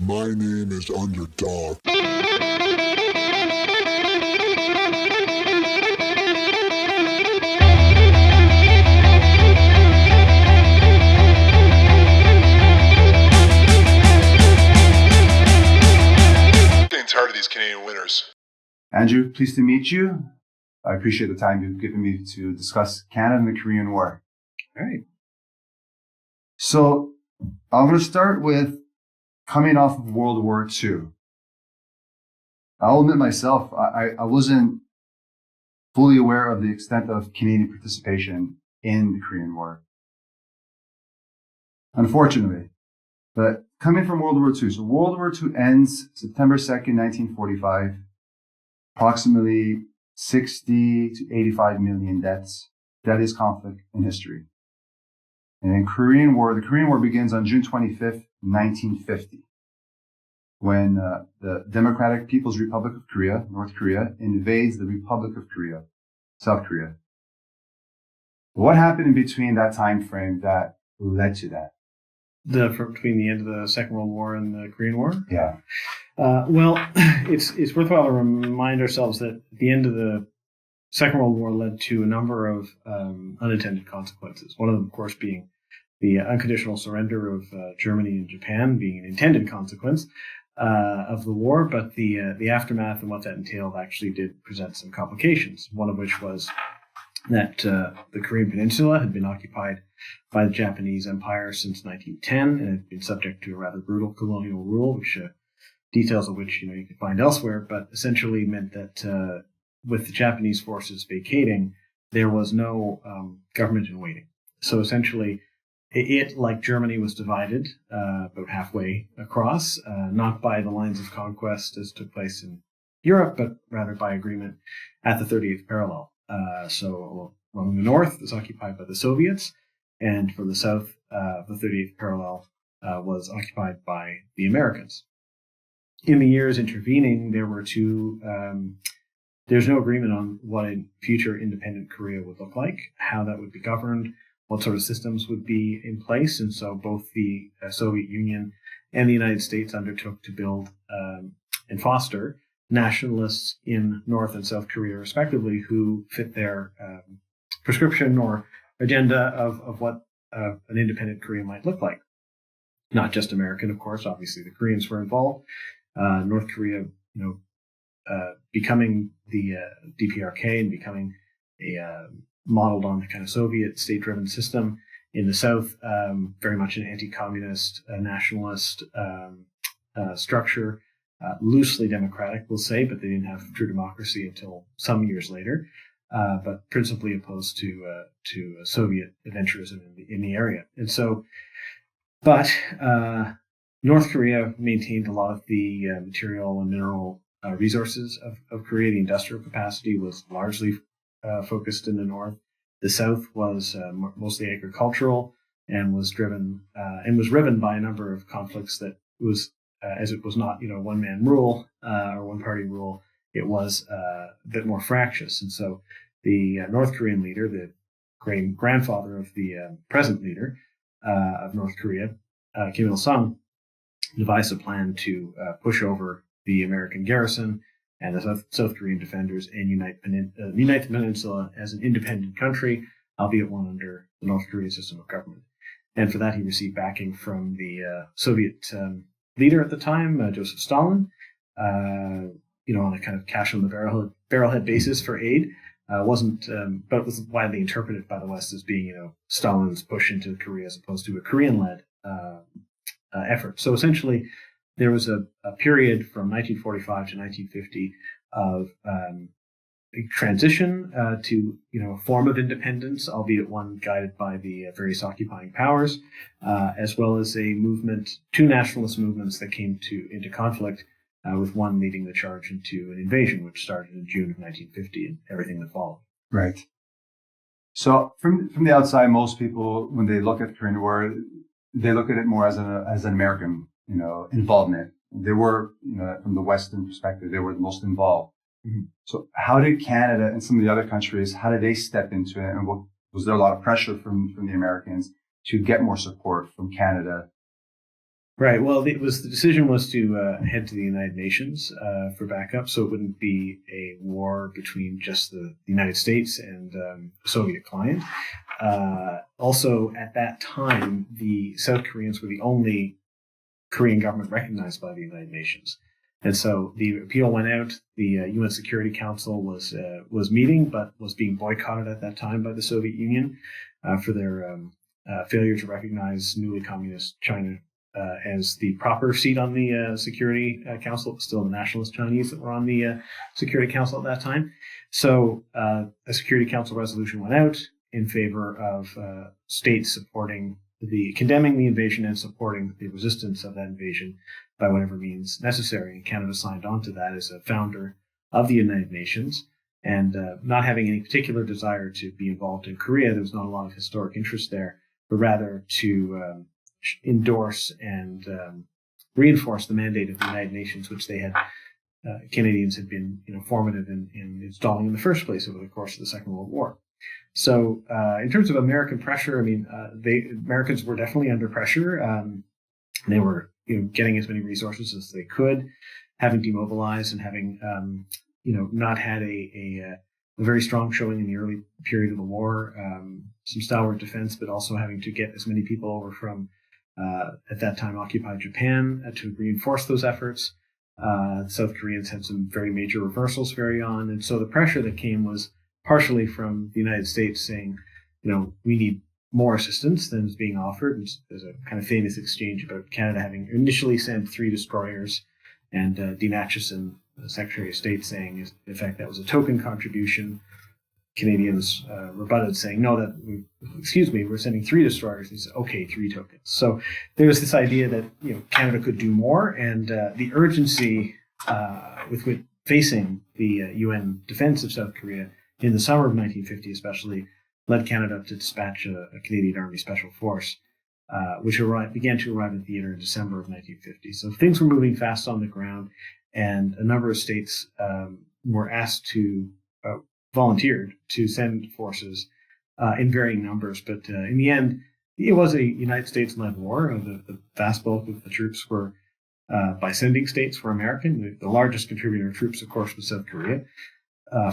My name is Underdog. Getting tired of these Canadian winners. Andrew, pleased to meet you. I appreciate the time you've given me to discuss Canada and the Korean War. All right. So I'm going to start with coming off of World War II. I'll admit myself, I wasn't fully aware of the extent of Canadian participation in the Korean War. Unfortunately. But coming from World War II. So World War II ends September 2nd, 1945. Approximately 60 to 85 million deaths. Deadliest conflict in history. And in Korean War, the Korean War begins on June 25th, 1950, when the Democratic People's Republic of Korea, North Korea, invades the Republic of Korea, South Korea. What happened in between that time frame that led to that? Between the end of the Second World War and the Korean War? Yeah. Well, it's worthwhile to remind ourselves that the end of the Second World War led to a number of unintended consequences. One of them, of course, being the unconditional surrender of Germany and Japan, being an intended consequence of the war. But the aftermath and what that entailed actually did present some complications. One of which was that the Korean Peninsula had been occupied by the Japanese Empire since 1910 and had been subject to a rather brutal colonial rule, which details of which you can find elsewhere, but essentially meant that with the Japanese forces vacating, there was no government in waiting. So essentially, it, like Germany, was divided about halfway across, not by the lines of conquest as took place in Europe, but rather by agreement at the 30th parallel. So along the north was occupied by the Soviets, and for the south, the 30th parallel was occupied by the Americans. In the years intervening, there's no agreement on what a future independent Korea would look like, how that would be governed, what sort of systems would be in place. And so both the Soviet Union and the United States undertook to build and foster nationalists in North and South Korea, respectively, who fit their prescription or agenda of what an independent Korea might look like. Not just American, of course. Obviously, the Koreans were involved. North Korea, becoming the DPRK and becoming a modeled on the kind of Soviet state-driven system. In the South, very much an anti-communist, nationalist structure, loosely democratic, we'll say, but they didn't have true democracy until some years later. But principally opposed to Soviet adventurism in the area, and so, but North Korea maintained a lot of the material and mineral resources of Korea. The industrial capacity was largely focused in the north. The south was mostly agricultural and was driven by a number of conflicts that was, as it was not one man rule or one party rule, it was a bit more fractious. And so the North Korean leader, the great grandfather of the present leader of North Korea, Kim Il-sung, devised a plan to push over the American garrison and the South Korean defenders and unite the peninsula as an independent country, albeit one under the North Korean system of government. And for that, he received backing from the Soviet leader at the time, Joseph Stalin, on a kind of cash on the barrelhead basis for aid. But it was widely interpreted by the West as being, Stalin's push into Korea as opposed to a Korean-led effort. So essentially, there was a period from 1945 to 1950 of a transition to a form of independence, albeit one guided by the various occupying powers, as well as two nationalist movements that came into conflict, with one leading the charge into an invasion, which started in June of 1950 and everything that followed. Right. So from the outside, most people, when they look at the Korean War, they look at it more as an American, involvement. They were, from the Western perspective, they were the most involved. Mm-hmm. So how did Canada and some of the other countries, how did they step into it? And was there a lot of pressure from the Americans to get more support from Canada Right. Well, the decision was to head to the United Nations for backup, so it wouldn't be a war between just the United States and a Soviet client. Also, at that time, the South Koreans were the only Korean government recognized by the United Nations, and so the appeal went out. The UN Security Council was meeting, but was being boycotted at that time by the Soviet Union for their failure to recognize newly communist China as the proper seat on the Security Council. It was still the nationalist Chinese that were on the Security Council at that time. So a Security Council resolution went out in favor of states condemning the invasion and supporting the resistance of that invasion by whatever means necessary. And Canada signed on to that as a founder of the United Nations. And not having any particular desire to be involved in Korea, there was not a lot of historic interest there, but rather to endorse and reinforce the mandate of the United Nations, which they had Canadians had been formative in installing in the first place over the course of the Second World War. So in terms of American pressure, I mean, the Americans were definitely under pressure. They were getting as many resources as they could, having demobilized and having not had a very strong showing in the early period of the war, some stalwart defense, but also having to get as many people over from at that time occupied Japan to reinforce those efforts. South Koreans had some very major reversals very on. And so the pressure that came was partially from the United States saying, we need more assistance than is being offered. And there's a kind of famous exchange about Canada having initially sent 3 destroyers and Dean Acheson, the Secretary of State, saying, in fact, that was a token contribution. Canadians rebutted, saying, no, we're sending 3 destroyers. He said, okay, 3 tokens. So there was this idea that Canada could do more, and the urgency with which facing the UN defense of South Korea in the summer of 1950, especially, led Canada to dispatch a Canadian Army Special Force, which began to arrive at theater in December of 1950. So things were moving fast on the ground, and a number of states were asked to volunteered to send forces in varying numbers. But in the end, it was a United States-led war. The vast bulk of the troops were, by sending states, were American. The largest contributor of troops, of course, was South Korea,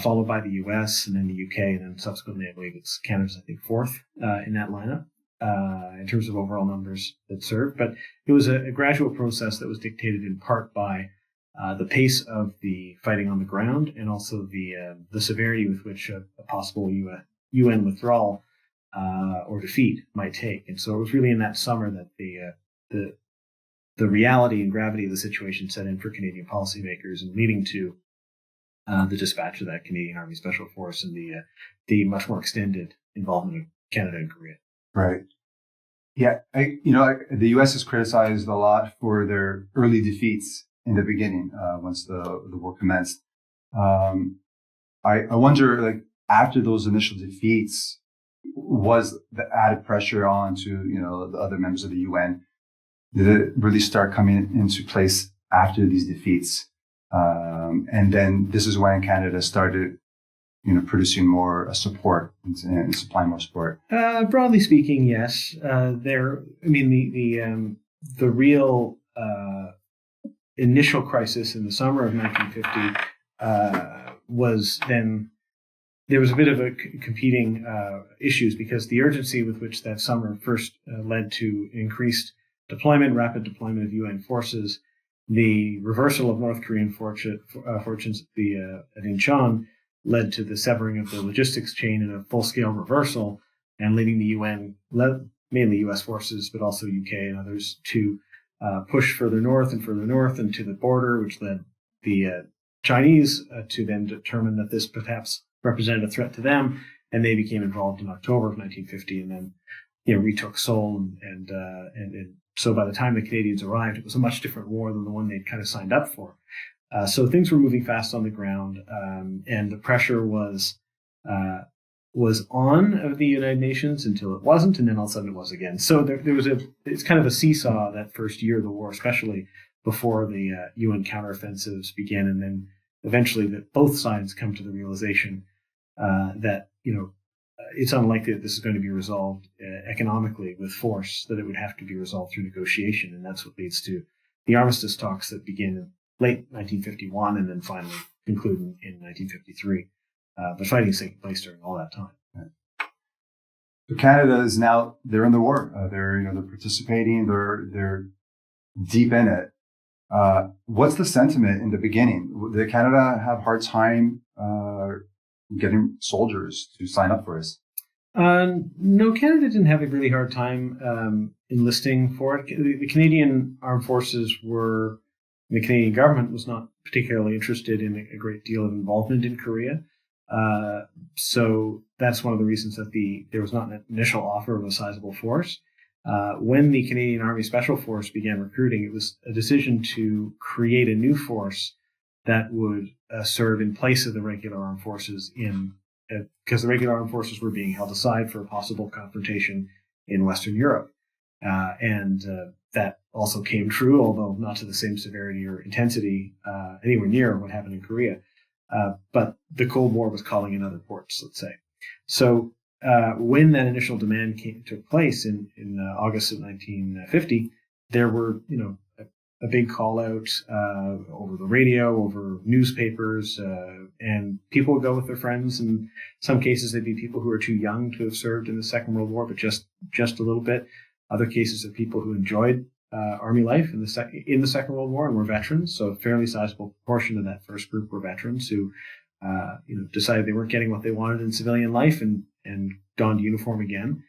followed by the U.S. and then the U.K. And then subsequently, I believe it's Canada's, I think, 4th in that lineup in terms of overall numbers that served. But it was a gradual process that was dictated in part by the pace of the fighting on the ground, and also the severity with which a possible UN withdrawal or defeat might take. And so it was really in that summer that the reality and gravity of the situation set in for Canadian policymakers, and leading to the dispatch of that Canadian Army Special Force and the much more extended involvement of Canada and Korea. Right. Yeah. The U.S. is criticized a lot for their early defeats in the beginning, once the war commenced. I wonder, after those initial defeats, was the added pressure on to, the other members of the UN, did it really start coming into place after these defeats? And then this is when Canada started, producing more support and supplying more support. Broadly speaking, yes. The real initial crisis in the summer of 1950 was then there was a bit of a competing issues, because the urgency with which that summer first led to increased rapid deployment of UN forces, the reversal of North Korean fortunes at Incheon led to the severing of the logistics chain in a full-scale reversal, and leading the UN, mainly U.S. forces, but also UK and others, to push further north and to the border, which led the Chinese to then determine that this perhaps represented a threat to them, and they became involved in October of 1950, and then retook Seoul, and so by the time the Canadians arrived, it was a much different war than the one they'd kind of signed up for. So things were moving fast on the ground, and the pressure was on of the United Nations until it wasn't, and then all of a sudden it was again. So there was it's kind of a seesaw that first year of the war, especially before the UN counteroffensives began, and then eventually that both sides come to the realization that it's unlikely that this is going to be resolved economically with force, that it would have to be resolved through negotiation. And that's what leads to the armistice talks that begin in late 1951 and then finally conclude in 1953. But fighting is taking place during all that time. So Canada is now, they're in the war. They're participating. They're deep in it. What's the sentiment in the beginning? Did Canada have a hard time getting soldiers to sign up for this? No, Canada didn't have a really hard time enlisting for it. The Canadian Armed Forces the Canadian government was not particularly interested in a great deal of involvement in Korea. So that's one of the reasons that there was not an initial offer of a sizable force. When the Canadian Army Special Force began recruiting, it was a decision to create a new force that would serve in place of the regular armed forces because the regular armed forces were being held aside for a possible confrontation in Western Europe. And that also came true, although not to the same severity or intensity anywhere near what happened in Korea. But the Cold War was calling in other ports, let's say. So when that initial demand took place in August of 1950, there were, a big call out over the radio, over newspapers, and people would go with their friends. In some cases, they'd be people who were too young to have served in the Second World War, but just a little bit. Other cases of people who enjoyed army life in the Second World War and were veterans. So a fairly sizable proportion of that first group were veterans who, decided they weren't getting what they wanted in civilian life and donned uniform again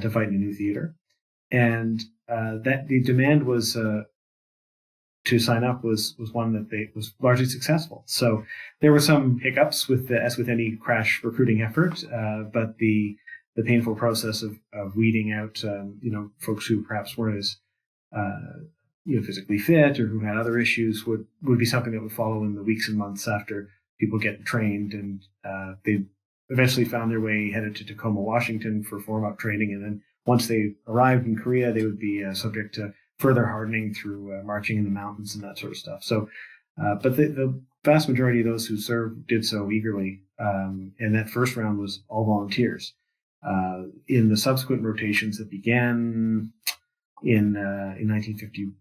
to fight in a new theater. And that the demand was to sign up was one that was largely successful. So there were some hiccups as with any crash recruiting effort, but the painful process of weeding out folks who perhaps weren't as physically fit or who had other issues would be something that would follow in the weeks and months after people get trained, and they eventually found their way headed to Tacoma, Washington for form-up training, and then once they arrived in Korea, they would be subject to further hardening through marching in the mountains and that sort of stuff. So, but the vast majority of those who served did so eagerly, and that first round was all volunteers. In the subsequent rotations that began in 1950,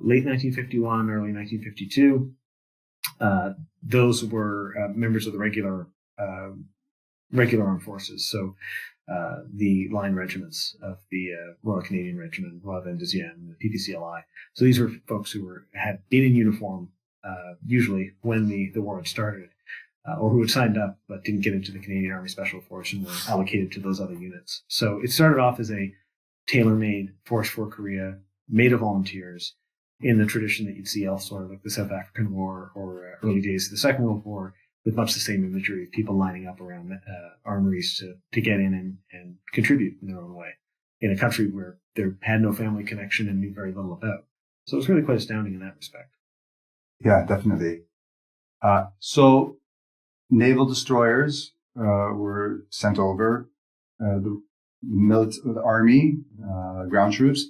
late 1951, early 1952, those were members of the regular armed forces. So the line regiments of the Royal Canadian Regiment, Royal Vendésienne, the PPCLI. So these were folks who had been in uniform usually when the war had started, or who had signed up but didn't get into the Canadian Army Special Force and were allocated to those other units. So it started off as a tailor-made force for Korea, made of volunteers, in the tradition that you'd see elsewhere, like the South African War or early days of the Second World War, with much the same imagery of people lining up around armories to get in and contribute in their own way, in a country where there had no family connection and knew very little about. So it was really quite astounding in that respect. Yeah, definitely. So naval destroyers were sent over, the Army, ground troops,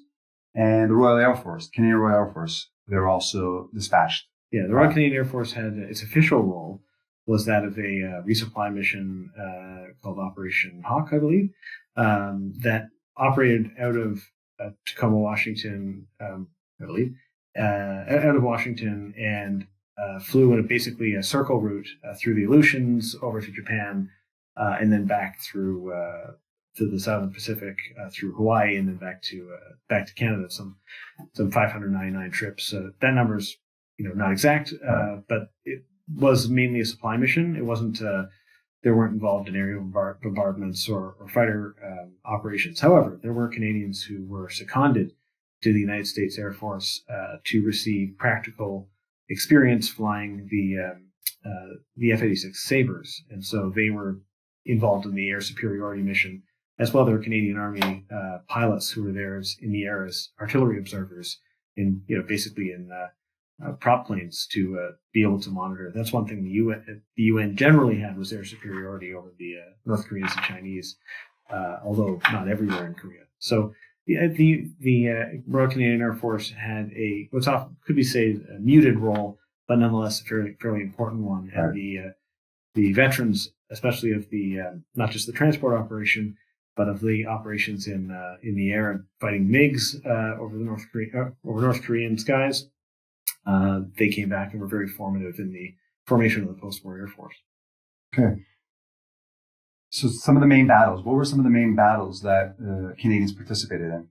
and the Royal Air Force, Canadian Royal Air Force. They were also dispatched. Yeah, the Royal Canadian Air Force had its official role was that of a resupply mission called Operation Hawk, I believe, that operated out of Tacoma, Washington, I believe, out of Washington, and flew in basically a circle route through the Aleutians over to Japan, and then back through to the Southern Pacific, through Hawaii, and then back to Canada. Some 599 trips. That number's not exact, but it was mainly a supply mission. It wasn't. They weren't involved in aerial bombardments or fighter operations. However, there were Canadians who were seconded to the United States Air Force to receive practical experience flying the F-86 Sabres, and so they were involved in the air superiority mission. As well, there were Canadian Army pilots who were there in the air as artillery observers, basically in prop planes to be able to monitor. That's one thing the UN generally had was air superiority over the North Koreans and Chinese, although not everywhere in Korea. So the Royal Canadian Air Force had what's often could be said a muted role, but nonetheless a fairly important one. And the veterans especially of the not just the transport operation, but of the operations in the air and fighting MiGs over North Korean skies. They came back and were very formative in the formation of the post-war Air Force. Okay. So some of the main battles. What were some of the main battles that Canadians participated in?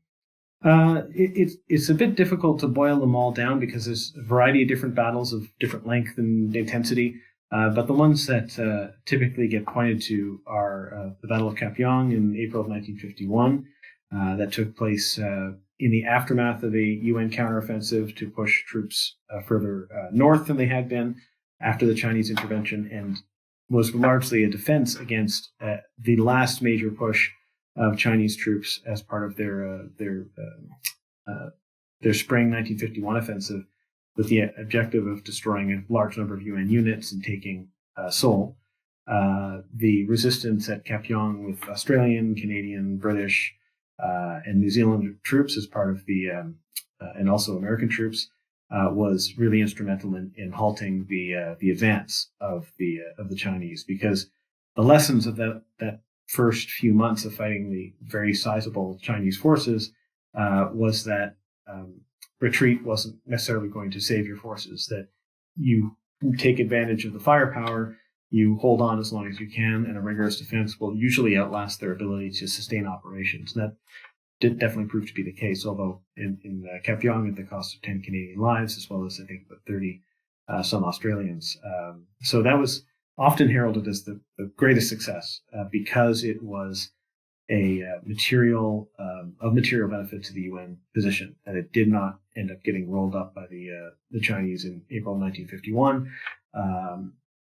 It's a bit difficult to boil them all down because there's a variety of different battles of different length and intensity. But the ones that typically get pointed to are the Battle of Kapyong in April of 1951. That took place in the aftermath of a UN counteroffensive to push troops further north than they had been after the Chinese intervention, and was largely a defense against the last major push of Chinese troops as part of their spring 1951 offensive, with the objective of destroying a large number of UN units and taking Seoul. The resistance at Kapyong with Australian, Canadian, British, and New Zealand troops as part of the, and also American troops, was really instrumental in halting the advance of the Chinese, because the lessons of that first few months of fighting the very sizable Chinese forces was that retreat wasn't necessarily going to save your forces, that you take advantage of the firepower, you hold on as long as you can, and a rigorous defense will usually outlast their ability to sustain operations. And that did definitely prove to be the case, although in Kapyong at the cost of 10 Canadian lives, as well as I think about 30 some Australians. So that was often heralded as the greatest success because it was a material benefit to the UN position, that it did not end up getting rolled up by the Chinese in April 1951,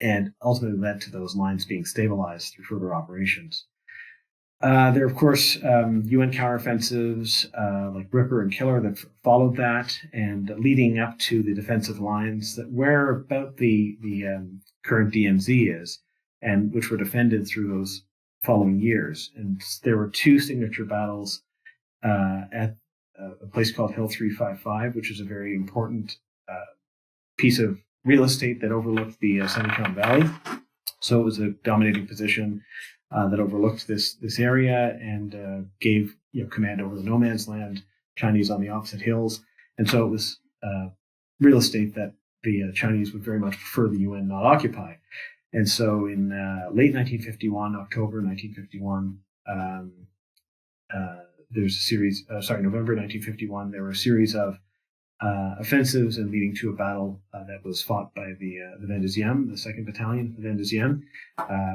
and ultimately led to those lines being stabilized through further operations. There are, of course, UN counteroffensives like Ripper and Killer that followed that, and leading up to the defensive lines that where about the current DMZ is, and which were defended through those following years. And there were two signature battles at a place called Hill 355, which is a very important piece of real estate that overlooked the Santikon Valley. So it was a dominating position that overlooked this area and gave command over the no man's land, Chinese on the opposite hills. And so it was real estate that the Chinese would very much prefer the UN not occupy. And so in late 1951, October 1951, there's a series, November 1951, there were a series of offensives and leading to a battle that was fought by the Ven Deuxième, the 2nd Battalion of the Ven Deuxième,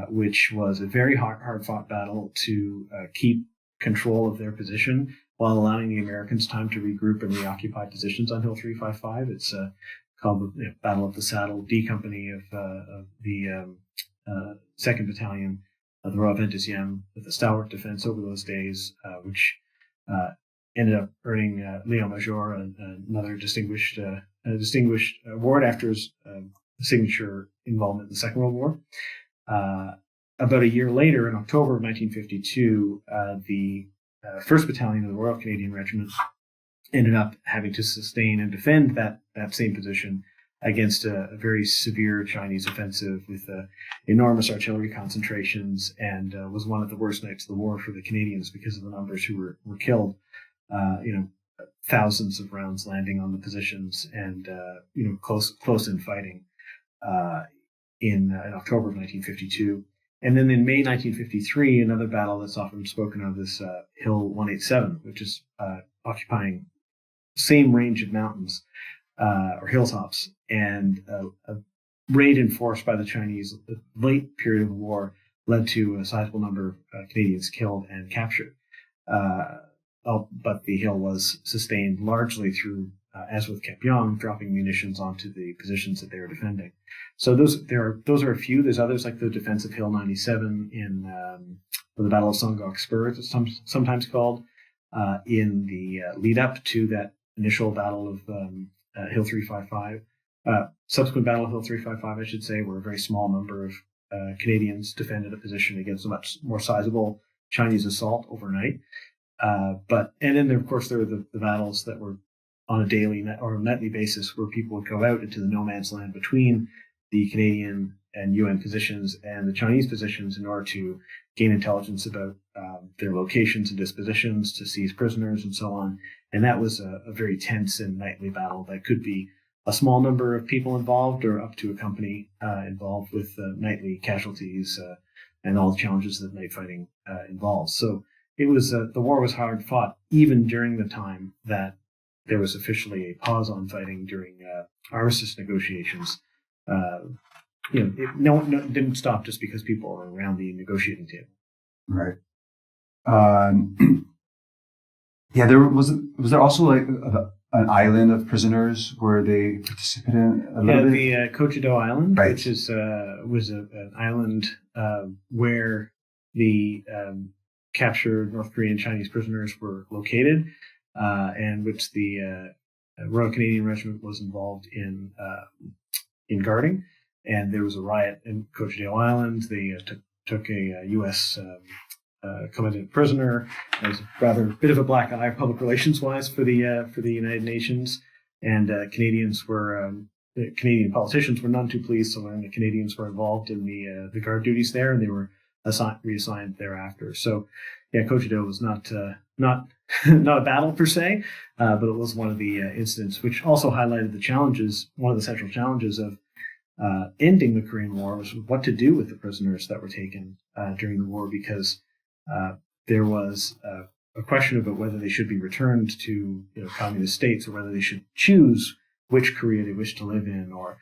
which was a very hard-fought battle to keep control of their position while allowing the Americans time to regroup and reoccupy positions on Hill 355. It's called the Battle of the Saddle. D Company of the 2nd Battalion of the Royal Ven Deuxième with a stalwart defense over those days, which ended up earning Léon Major another distinguished award after his signature involvement in the Second World War. About a year later, in October of 1952, the 1st Battalion of the Royal Canadian Regiment ended up having to sustain and defend that same position against a very severe Chinese offensive with enormous artillery concentrations, and was one of the worst nights of the war for the Canadians because of the numbers who were killed. Thousands of rounds landing on the positions, and close in fighting in October of 1952. And then in May 1953, another battle that's often spoken of is Hill 187, which is occupying same range of mountains or hilltops, and a raid enforced by the Chinese the late period of the war led to a sizable number of Canadians killed and captured. But the hill was sustained largely through, as with Kapyong, dropping munitions onto the positions that they were defending. So those are a few. There's others like the defense of Hill 97 in the Battle of Songok Spur, it's sometimes called, in the lead up to that initial battle of Hill 355. Subsequent Battle of Hill 355, I should say, where a very small number of Canadians defended a position against a much more sizable Chinese assault overnight. And then of course there were the battles that were on a daily or nightly basis, where people would go out into the no man's land between the Canadian and UN positions and the Chinese positions in order to gain intelligence about their locations and dispositions, to seize prisoners and so on. And that was a very tense and nightly battle that could be a small number of people involved or up to a company involved, with nightly casualties and all the challenges that night fighting involves. So it was the war was hard fought, even during the time that there was officially a pause on fighting during armistice negotiations. It didn't stop just because people were around the negotiating table. Right. Yeah, was there also like an island of prisoners where they participated in a little bit? The Kojido Island, right, which is was an island where the captured North Korean Chinese prisoners were located, and which the Royal Canadian Regiment was involved in guarding. And there was a riot in Kojido Island. They took a U.S. Commandant prisoner. It was a rather bit of a black eye, public relations wise, for the United Nations. And Canadian politicians were none too pleased to learn that Canadians were involved in the guard duties there, and they were reassigned thereafter. So, yeah, Kojido was not a battle per se, but it was one of the incidents which also highlighted the challenges. One of the central challenges of ending the Korean War was what to do with the prisoners that were taken during the war, because there was a question about whether they should be returned to communist states, or whether they should choose which Korea they wish to live in, or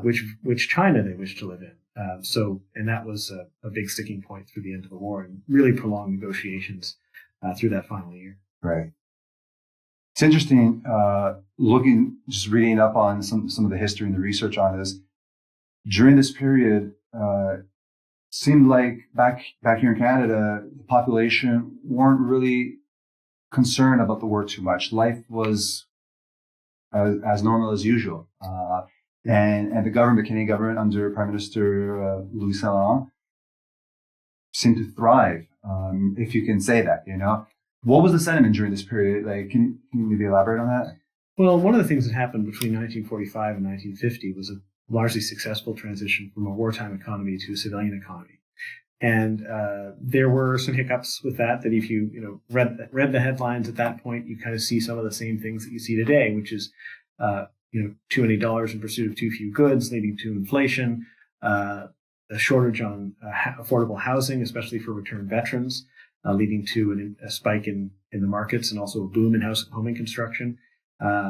which China they wish to live in. And that was a big sticking point through the end of the war, and really prolonged negotiations through that final year. Right. It's interesting just reading up on some of the history and the research on this. During this period, seemed like back here in Canada, the population weren't really concerned about the war too much. Life was as normal as usual. And the Canadian government under Prime Minister Louis Saint Laurent seemed to thrive, if you can say that, What was the sentiment during this period? Like, can you maybe elaborate on that? Well, one of the things that happened between 1945 and 1950 was a largely successful transition from a wartime economy to a civilian economy. And there were some hiccups with that if you read the headlines at that point, you kind of see some of the same things that you see today, which is too many dollars in pursuit of too few goods, leading to inflation, a shortage on affordable housing, especially for returned veterans, leading to a spike in the markets, and also a boom in home construction.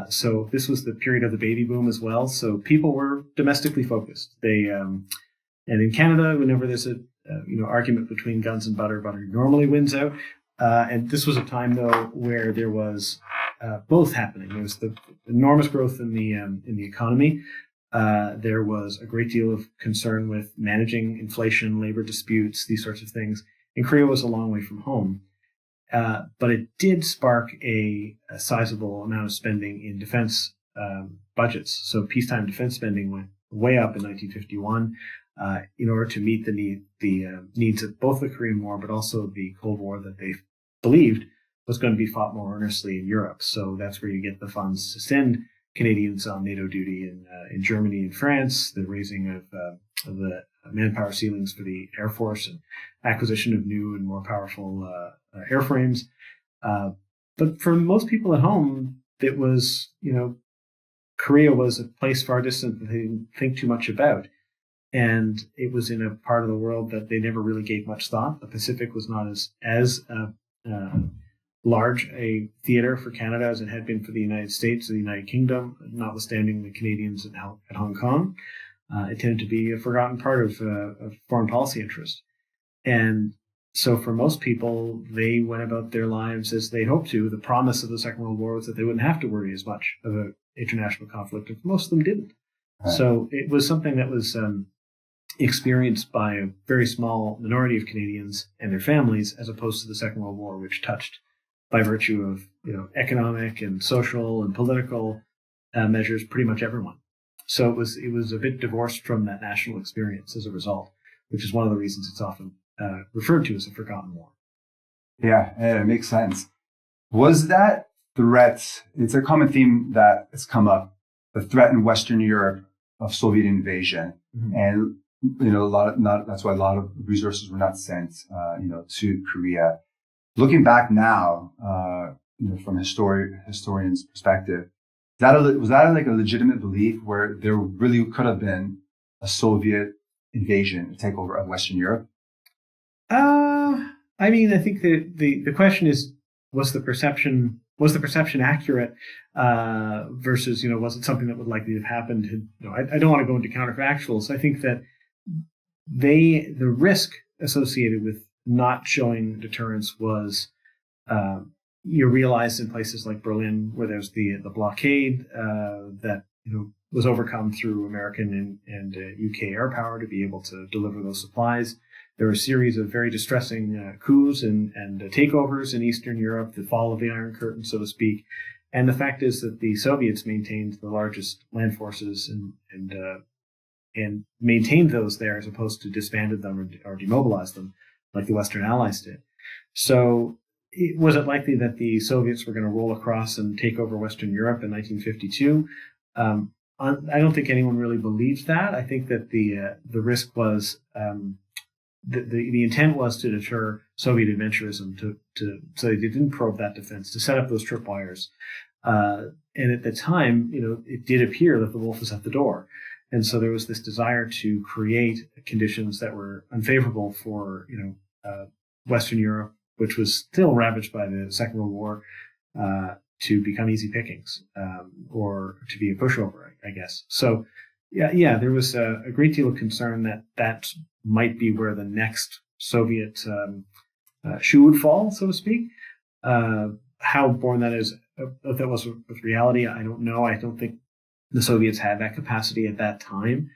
So this was the period of the baby boom as well. So people were domestically focused. They and in Canada, whenever there's a argument between guns and butter normally wins out. And this was a time though where there was both happening. There was the enormous growth in the economy. There was a great deal of concern with managing inflation, labor disputes, these sorts of things. And Korea was a long way from home. But it did spark a sizable amount of spending in defense budgets. So peacetime defense spending went way up in 1951 in order to meet the needs of both the Korean War, but also the Cold War that they believed was going to be fought more earnestly in Europe. So that's where you get the funds to send Canadians on NATO duty in Germany and France, the raising of the manpower ceilings for the Air Force, and acquisition of new and more powerful airframes. But for most people at home, it was, Korea was a place far distant that they didn't think too much about. And it was in a part of the world that they never really gave much thought. The Pacific was not as large a theater for Canada as it had been for the United States or the United Kingdom, notwithstanding the Canadians at Hong Kong. It tended to be a forgotten part of foreign policy interest. And so for most people, they went about their lives as they hoped to. The promise of the Second World War was that they wouldn't have to worry as much of an international conflict, and most of them didn't. Right. So it was something that was experienced by a very small minority of Canadians and their families, as opposed to the Second World War, which touched, by virtue of economic and social and political measures, pretty much everyone. So it was a bit divorced from that national experience as a result, which is one of the reasons it's often referred to as a forgotten war. Yeah, it makes sense. Was that threat? It's a common theme that has come up: the threat in Western Europe of Soviet invasion. Mm-hmm. And That's why a lot of resources were not sent, to Korea. Looking back now, from a historian's perspective, was that like a legitimate belief where there really could have been a Soviet invasion, a takeover of Western Europe? I mean, I think the question is, was the perception accurate, versus, was it something that would likely have happened? I don't want to go into counterfactuals. I think that the risk associated with not showing deterrence was, you realized in places like Berlin, where there's the blockade that was overcome through American and UK air power to be able to deliver those supplies. There were a series of very distressing coups and takeovers in Eastern Europe, the fall of the Iron Curtain, so to speak. And the fact is that the Soviets maintained the largest land forces and maintained those there, as opposed to disbanded them or demobilized them like the Western Allies did. So was it likely that the Soviets were going to roll across and take over Western Europe in 1952? I don't think anyone really believed that. I think that the risk was, the intent was to deter Soviet adventurism, so they didn't probe that defense, to set up those tripwires. And at the time, it did appear that the wolf was at the door. And so there was this desire to create conditions that were unfavorable for, Western Europe, which was still ravaged by the Second World War, to become easy pickings, or to be a pushover, I guess. So, there was a great deal of concern that might be where the next Soviet shoe would fall, so to speak. How born that was with reality, I don't know. I don't think the Soviets had that capacity at that time.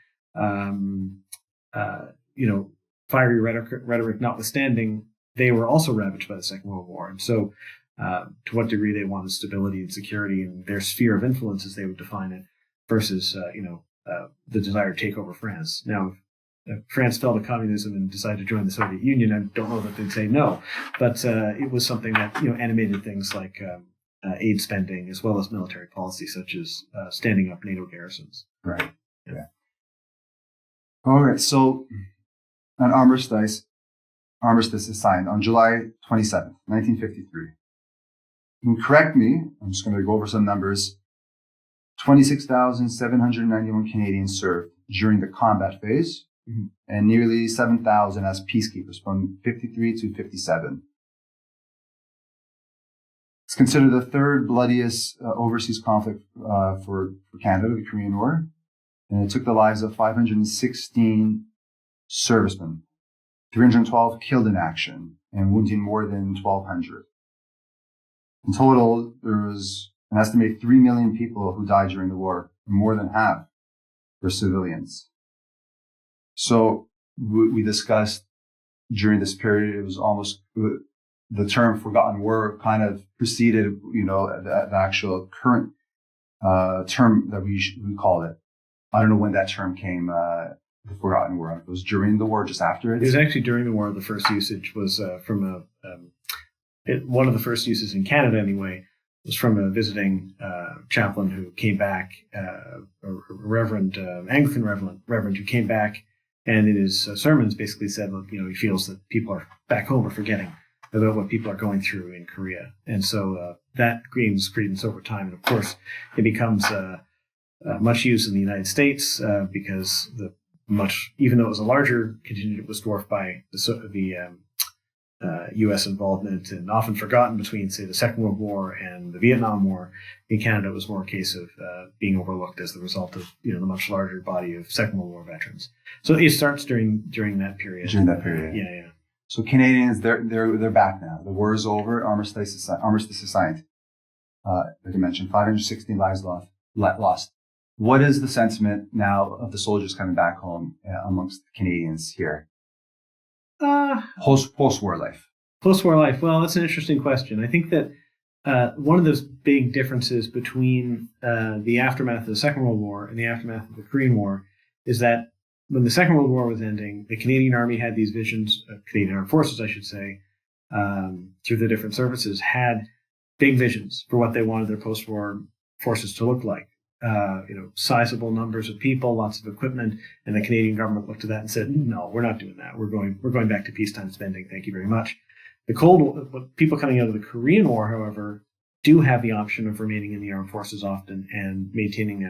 Fiery rhetoric notwithstanding, they were also ravaged by the Second World War. And so to what degree they wanted stability and security in their sphere of influence, as they would define it, versus, the desire to take over France. Now, if France fell to communism and decided to join the Soviet Union, I don't know that they'd say no. But it was something that, animated things like aid spending, as well as military policy, such as standing up NATO garrisons. Right. Yeah. All right. So an armistice is signed on July 27th, 1953. And correct me, I'm just going to go over some numbers. 26,791 Canadians served during the combat phase, and nearly 7,000 as peacekeepers from 53 to 57. It's considered the third bloodiest overseas conflict for Canada, the Korean War, and it took the lives of 516 servicemen, 312 killed in action, and wounding more than 1,200. In total, there was an estimated 3 million people who died during the war, more than half were civilians. So we discussed during this period, it was almost the term "forgotten war" kind of preceded, the actual current term that we call it. I don't know when that term came. The forgotten war. It was during the war, just after it. It was actually during the war. The first usage was from one of the first uses in Canada, anyway, was from a visiting chaplain who came back, a reverend, Anglican reverend who came back, and in his sermons basically said, look, he feels that people are back home are forgetting about what people are going through in Korea. And so that gains credence over time. And of course, it becomes much used in the United States because even though it was a larger contingent, it was dwarfed by the U.S. involvement, and often forgotten between, say, the Second World War and the Vietnam War. In Canada, it was more a case of being overlooked as the result of the much larger body of Second World War veterans. So it starts during that period. During that period, yeah. So Canadians, they're back now. The war is over. Armistice is signed. Like I mentioned, 516 lives lost. What is the sentiment now of the soldiers coming back home amongst the Canadians here? Post-war life. Post-war life. Well, that's an interesting question. I think that one of those big differences between the aftermath of the Second World War and the aftermath of the Korean War is that when the Second World War was ending, the Canadian Army had these visions, Canadian Armed Forces, I should say, through the different services, had big visions for what they wanted their post-war forces to look like. sizable numbers of people, lots of equipment, and the Canadian government looked at that and said, "No, we're not doing that. We're going back to peacetime spending. Thank you very much." The Cold War, people coming out of the Korean War, however, do have the option of remaining in the armed forces often and maintaining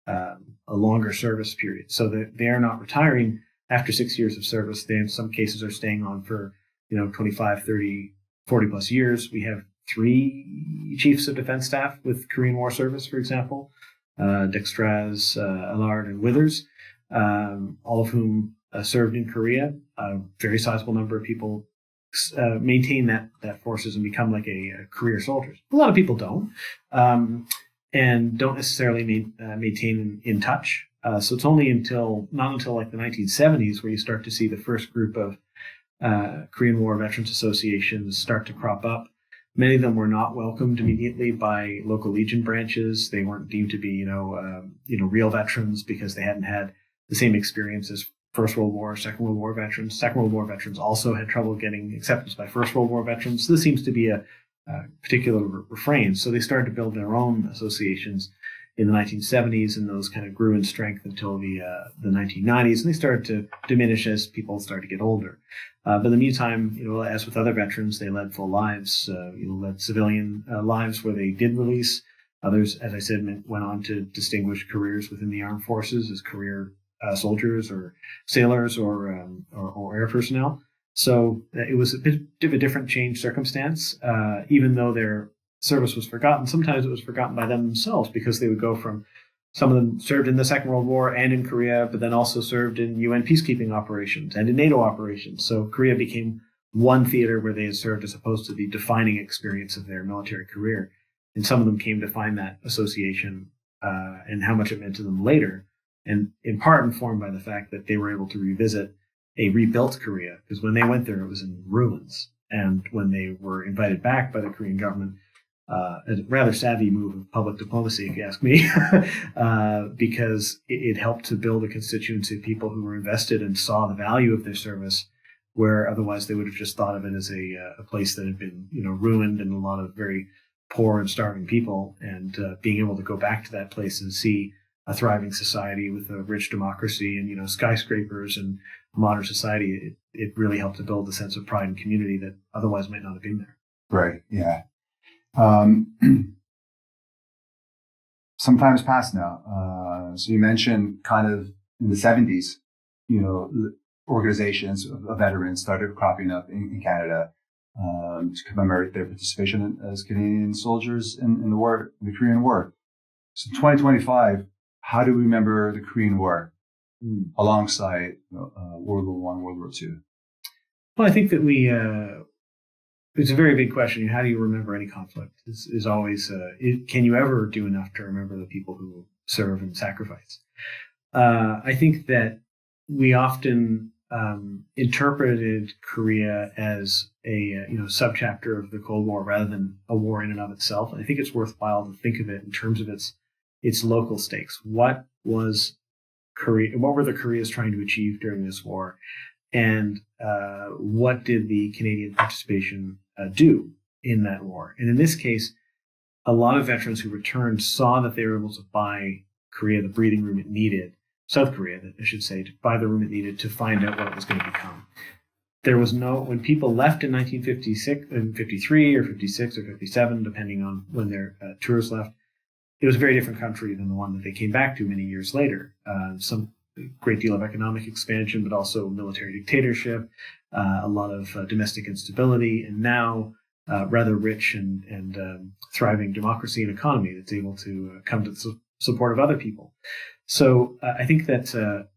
a longer service period, so that they are not retiring after 6 years of service. They, in some cases, are staying on for 25, 30, 40 plus years. We have 3 chiefs of defense staff with Korean War service, for example, Dextraz, Allard, and Withers, all of whom served in Korea. A very sizable number of people maintain that forces and become like a career soldiers. A lot of people don't, and don't necessarily maintain in touch. So it's only not until like the 1970s where you start to see the first group of Korean War Veterans Associations start to crop up. Many of them were not welcomed immediately by local Legion branches. They weren't deemed to be, real veterans because they hadn't had the same experience as First World War, Second World War veterans. Second World War veterans also had trouble getting acceptance by First World War veterans. So this seems to be a particular refrain. So they started to build their own associations in the 1970s, and those kind of grew in strength until the 1990s, and they started to diminish as people started to get older. But in the meantime, as with other veterans, they led full lives, led civilian lives where they did release. Others, as I said, went on to distinguish careers within the armed forces as career soldiers or sailors or air personnel. So it was a bit of a different change circumstance, even though their service was forgotten. Sometimes it was forgotten by them themselves because they would go from, some of them served in the Second World War and in Korea, but then also served in UN peacekeeping operations and in NATO operations. So Korea became one theater where they had served as opposed to the defining experience of their military career. And some of them came to find that association and how much it meant to them later, and in part informed by the fact that they were able to revisit a rebuilt Korea, because when they went there, it was in ruins. And when they were invited back by the Korean government, a rather savvy move of public diplomacy, if you ask me, because it helped to build a constituency of people who were invested and saw the value of their service, where otherwise they would have just thought of it as a place that had been ruined and a lot of very poor and starving people. And being able to go back to that place and see a thriving society with a rich democracy and skyscrapers and modern society, it really helped to build a sense of pride and community that otherwise might not have been there. Right. Yeah. Some time has passed now. So you mentioned kind of in the 70s, organizations of veterans started cropping up in Canada to commemorate their participation as Canadian soldiers in the war, the Korean War. So 2025, how do we remember the Korean War alongside World War I, World War II? Well, I think that it's a very big question. How do you remember any conflict? Is always, can you ever do enough to remember the people who serve and sacrifice? I think that we often interpreted Korea as a subchapter of the Cold War rather than a war in and of itself. And I think it's worthwhile to think of it in terms of its local stakes. What was Korea? What were the Koreas trying to achieve during this war? And what did the Canadian participation do in that war? And in this case, a lot of veterans who returned saw that they were able to buy Korea the breathing room it needed, South Korea, I should say, to buy the room it needed to find out what it was going to become. There was when people left in 1956, in 53 or 56 or 57, depending on when their tours left, it was a very different country than the one that they came back to many years later. Some great deal of economic expansion, but also military dictatorship, a lot of domestic instability, and now rather rich and thriving democracy and economy that's able to come to the support of other people. So I think that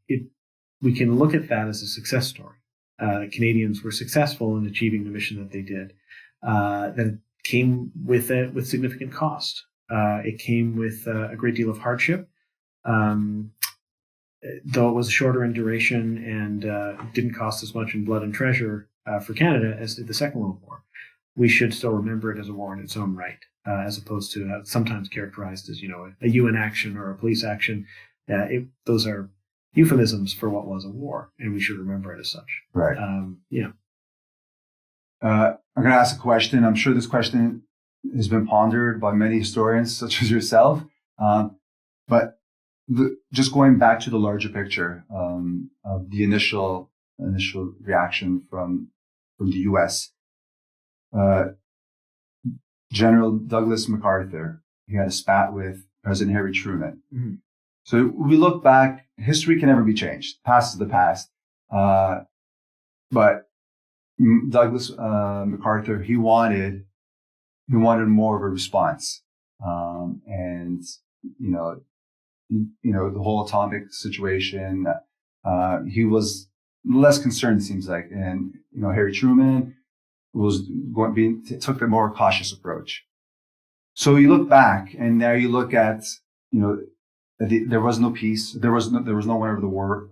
we can look at that as a success story. Canadians were successful in achieving the mission that they did. That came with significant cost. It came with a great deal of hardship. Though it was shorter in duration and didn't cost as much in blood and treasure for Canada as did the Second World War, we should still remember it as a war in its own right, as opposed to sometimes characterized as a UN action or a police action. Those are euphemisms for what was a war, and we should remember it as such. Right. I'm going to ask a question. I'm sure this question has been pondered by many historians, such as yourself. But just going back to the larger picture of the initial reaction from the U.S. General Douglas MacArthur, he had a spat with President Harry Truman. Mm-hmm. So we look back, history can never be changed. Past is the past. But Douglas MacArthur, he wanted more of a response. And the whole atomic situation, he was less concerned, it seems like. And, Harry Truman took a more cautious approach. So you look back, and now you look at, there was no peace. There was no one over the war,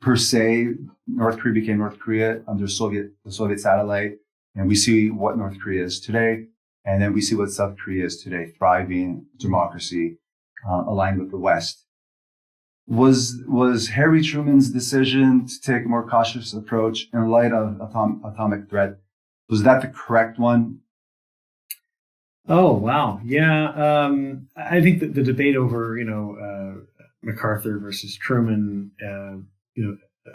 per se. North Korea became North Korea under the Soviet satellite. And we see what North Korea is today. And then we see what South Korea is today, thriving democracy, aligned with the West. Was Harry Truman's decision to take a more cautious approach in light of atomic threat, was that the correct one? Oh, wow. Yeah. I think that the debate over, MacArthur versus Truman,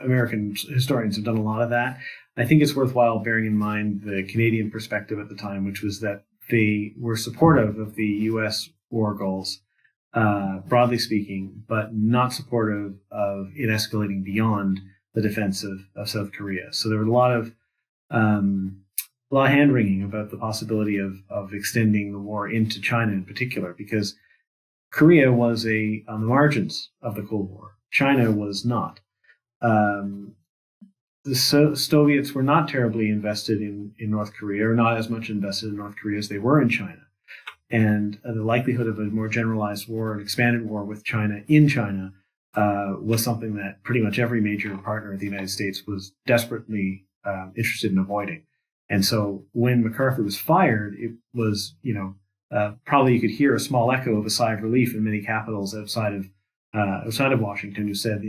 American historians have done a lot of that. I think it's worthwhile bearing in mind the Canadian perspective at the time, which was that they were supportive of the U.S. war goals, broadly speaking, but not supportive of it escalating beyond the defense of South Korea. So there were a lot of hand-wringing about the possibility of extending the war into China in particular, because Korea was on the margins of the Cold War. China was not. The Soviets were not terribly invested in North Korea, or not as much invested in North Korea as they were in China. And the likelihood of a more generalized war, an expanded war with China in China, was something that pretty much every major partner of the United States was desperately interested in avoiding. And so when MacArthur was fired, it was, probably you could hear a small echo of a sigh of relief in many capitals outside of Washington, who said,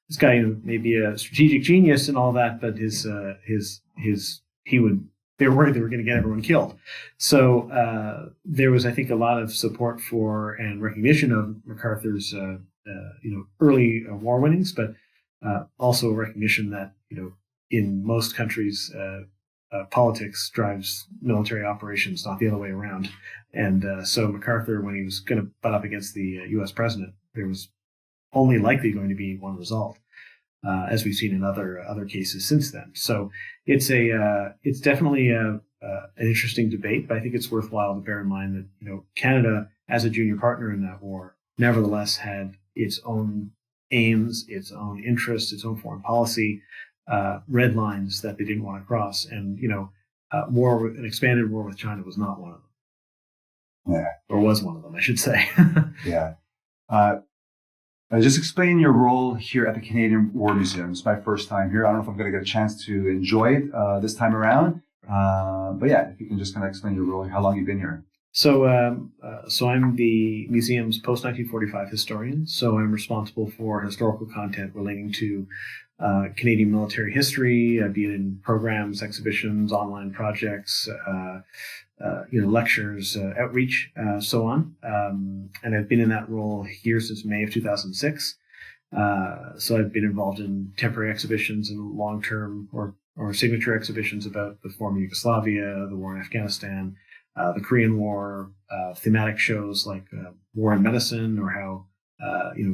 this guy may be a strategic genius and all that, but they were worried they were going to get everyone killed. So there was, I think, a lot of support for and recognition of MacArthur's early war winnings, but also recognition that in most countries politics drives military operations, not the other way around. And so MacArthur, when he was going to butt up against the U.S. president, there was only likely going to be one result, as we've seen in other cases since then. So it's definitely an interesting debate, but I think it's worthwhile to bear in mind that Canada, as a junior partner in that war, nevertheless had its own aims, its own interests, its own foreign policy, red lines that they didn't want to cross, and an expanded war with China was not one of them. Yeah, or was one of them, I should say. Yeah. Just explain your role here at the Canadian War Museum. It's my first time here. I don't know if I'm going to get a chance to enjoy it this time around. But yeah, if you can just kind of explain your role, how long you've been here. So I'm the museum's post-1945 historian. So I'm responsible for historical content relating to Canadian military history, be it in programs, exhibitions, online projects, lectures, outreach, so on. And I've been in that role here since May of 2006. So I've been involved in temporary exhibitions and long-term or signature exhibitions about the former Yugoslavia, the war in Afghanistan, the Korean War, thematic shows like War and Medicine, or how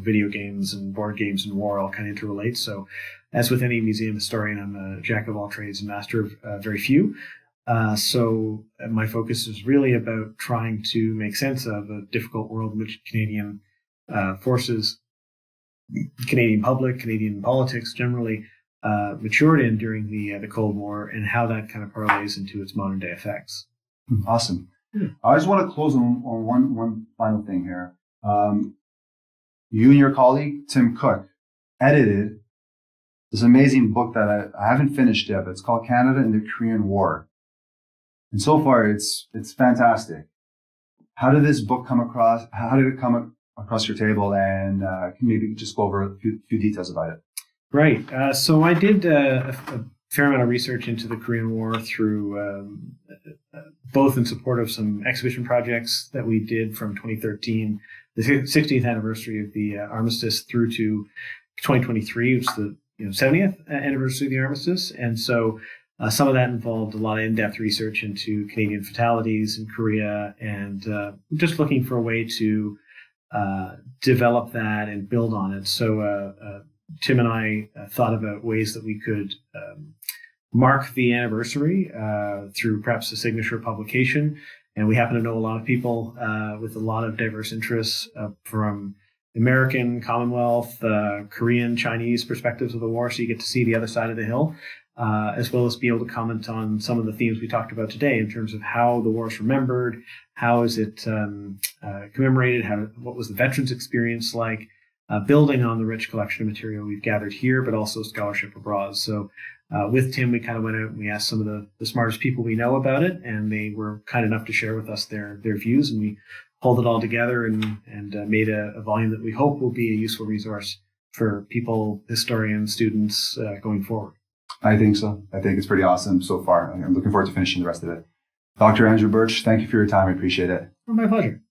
video games and board games and war all kind of interrelate. So as with any museum historian, I'm a jack of all trades and master of very few. So my focus is really about trying to make sense of a difficult world in which Canadian forces, Canadian public, Canadian politics generally matured in during the Cold War, and how that kind of parlays into its modern day effects. Awesome. I just want to close on one final thing here. You and your colleague, Tim Cook, edited this amazing book that I haven't finished yet, but it's called Canada and the Korean War. And so far, it's fantastic. How did this book come across? How did it come across your table? And can maybe just go over a few details about it? Right. So I did a fair amount of research into the Korean War through both in support of some exhibition projects that we did from 2013 the 60th anniversary of the armistice through to 2023, which is the 70th anniversary of the armistice. And so some of that involved a lot of in-depth research into Canadian fatalities in Korea, and just looking for a way to develop that and build on it. So Tim and I thought about ways that we could mark the anniversary through perhaps a signature publication. And we happen to know a lot of people with a lot of diverse interests from American, Commonwealth, Korean, Chinese perspectives of the war. So you get to see the other side of the hill, as well as be able to comment on some of the themes we talked about today in terms of how the war is remembered, how is it commemorated, what was the veterans' experience like, building on the rich collection of material we've gathered here, but also scholarship abroad. So with Tim, we kind of went out and we asked some of the smartest people we know about it, and they were kind enough to share with us their views, and we pulled it all together and made a volume that we hope will be a useful resource for people, historians, students going forward. I think so. I think it's pretty awesome so far. I'm looking forward to finishing the rest of it. Dr. Andrew Birch, thank you for your time. I appreciate it. Oh, my pleasure.